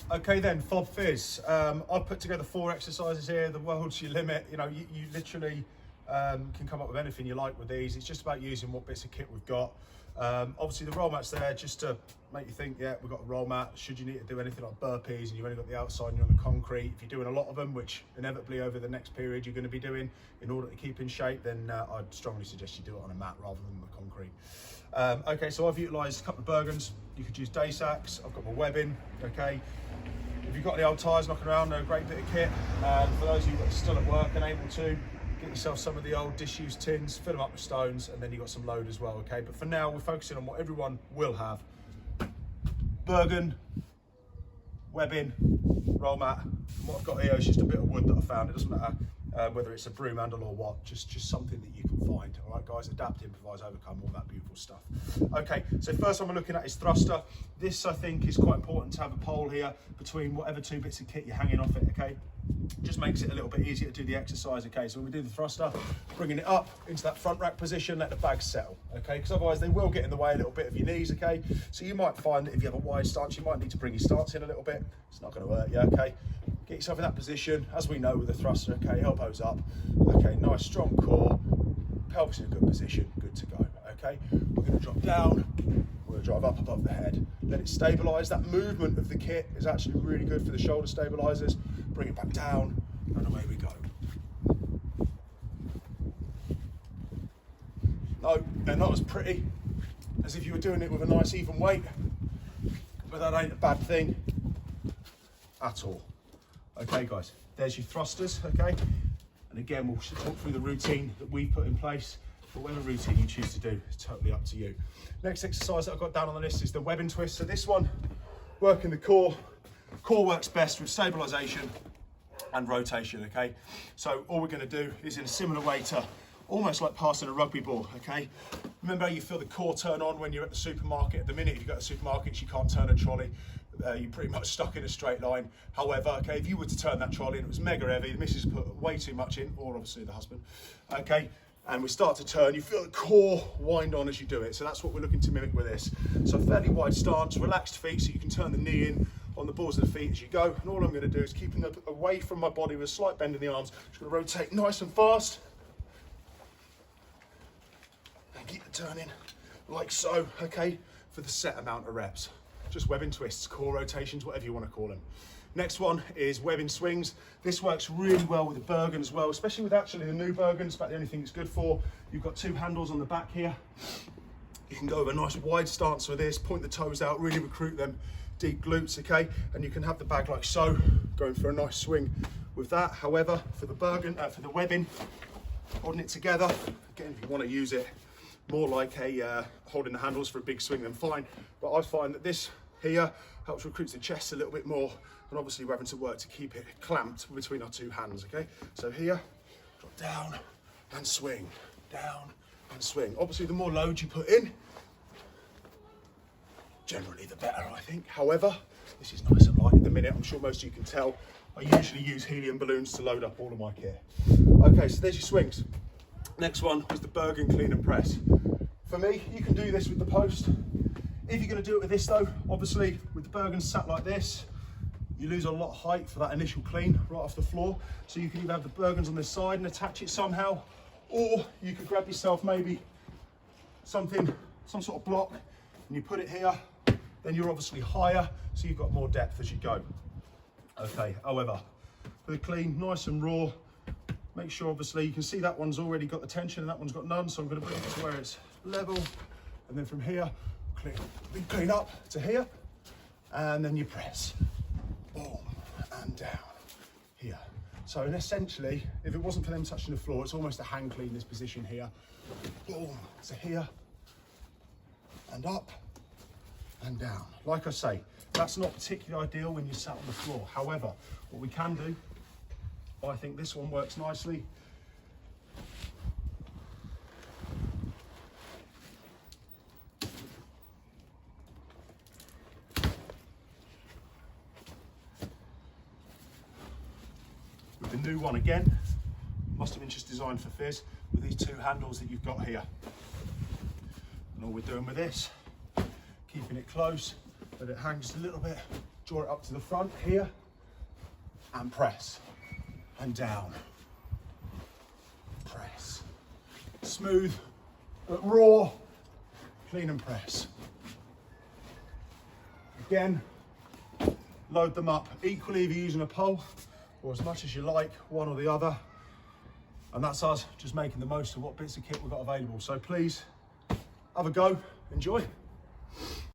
Okay then, FOB Phys. I've put together 4 exercises here. The world's your limit. You know, you literally can come up with anything you like with these. It's just about using what bits of kit we've got. Obviously the roll mat's there just to make you think, yeah, we've got a roll mat. Should you need to do anything like burpees and you've only got the outside and you're on the concrete, if you're doing a lot of them, which inevitably over the next period you're going to be doing in order to keep in shape, then I'd strongly suggest you do it on a mat rather than the concrete. Okay, so I've utilised a couple of Bergens. You could use day sacks. I've got my webbing, okay. If you've got any old tyres knocking around, they're a great bit of kit. For those of you that are still at work and able to, get yourself some of the old disused tins, fill them up with stones, and then you've got some load as well, okay? But for now, we're focusing on what everyone will have. Bergen, webbing, roll mat. And what I've got here is just a bit of wood that I found. It doesn't matter whether it's a broom handle or what, just something that you can find. All right, guys, adapt, improvise, overcome, all that beautiful stuff. Okay, so first one we're looking at is thruster. This, I think, is quite important to have a pole here between whatever 2 bits of kit you're hanging off it, okay? Just makes it a little bit easier to do the exercise, okay? So when we do the thruster, bringing it up into that front rack position, let the bags settle, okay? Because otherwise they will get in the way a little bit of your knees, okay? So you might find that if you have a wide stance, you might need to bring your stance in a little bit. It's not going to hurt you, okay? Get yourself in that position, as we know with the thruster, okay? Elbows up, okay? Nice strong core, pelvis in a good position, good to go, okay? We're going to drop down, we're going to drive up above the head, let it stabilise. That movement of the kit is actually really good for the shoulder stabilisers. Bring it back down, and away we go. No, they're not as pretty as if you were doing it with a nice even weight, but that ain't a bad thing at all. Okay, guys, there's your thrusters, okay? And again, we'll talk through the routine that we've put in place, but whatever routine you choose to do is totally up to you. Next exercise that I've got down on the list is the webbing twist. So this one, working the core. Core works best with stabilisation and rotation, okay? So all we're going to do is in a similar way to almost like passing a rugby ball, okay? Remember how you feel the core turn on when you're at the supermarket. At the minute, if you go to supermarkets, you can't turn a trolley. You're pretty much stuck in a straight line. However, okay, if you were to turn that trolley and it was mega heavy, the missus put way too much in, or obviously the husband, okay? And we start to turn, you feel the core wind on as you do it. So that's what we're looking to mimic with this. So fairly wide stance, relaxed feet, so you can turn the knee in on the balls of the feet as you go. And all I'm going to do is keeping them away from my body with a slight bend in the arms. Just going to rotate nice and fast. And keep the turning like so, okay, for the set amount of reps. Just webbing twists, core rotations, whatever you want to call them. Next one is webbing swings. This works really well with the Bergen as well, especially with actually the new Bergens. About the only thing it's good for. You've got 2 handles on the back here. You can go with a nice wide stance with this, point the toes out, really recruit them deep glutes, okay? And you can have the bag like so, going for a nice swing with that. However, for the Bergen, for the webbing, holding it together, again, if you want to use it more like a holding the handles for a big swing, then fine. But I find that this here helps recruit the chest a little bit more, and obviously we're having to work to keep it clamped between our 2 hands, okay? So here, drop down and swing, down and swing. Obviously the more load you put in, generally the better, I think. However, this is nice and light at the minute. I'm sure most of you can tell. I usually use helium balloons to load up all of my kit. Okay, so there's your swings. Next one is the Bergen clean and press. For me, you can do this with the post. If you're going to do it with this though, obviously with the Bergen sat like this, you lose a lot of height for that initial clean right off the floor. So you can either have the Bergens on this side and attach it somehow, or you could grab yourself maybe some sort of block, and you put it here. Then you're obviously higher, so you've got more depth as you go. Okay, however, for the clean, nice and raw, make sure obviously you can see that one's already got the tension and that one's got none, so I'm going to bring it to where it's level, and then from here, clean up to here, and then you press, boom, and down, here. So and essentially, if it wasn't for them touching the floor, it's almost a hand clean, this position here, boom, to here, and up, and down. Like I say, that's not particularly ideal when you're sat on the floor. However, what we can do, I think this one works nicely. With the new one again, must have been just designed for Phys, with these 2 handles that you've got here. And all we're doing with this, keeping it close, let it hang just a little bit, draw it up to the front here, and press, and down, press. Smooth, but raw, clean and press. Again, load them up equally if you're using a pole, or as much as you like, one or the other. And that's us just making the most of what bits of kit we've got available. So please, have a go, enjoy.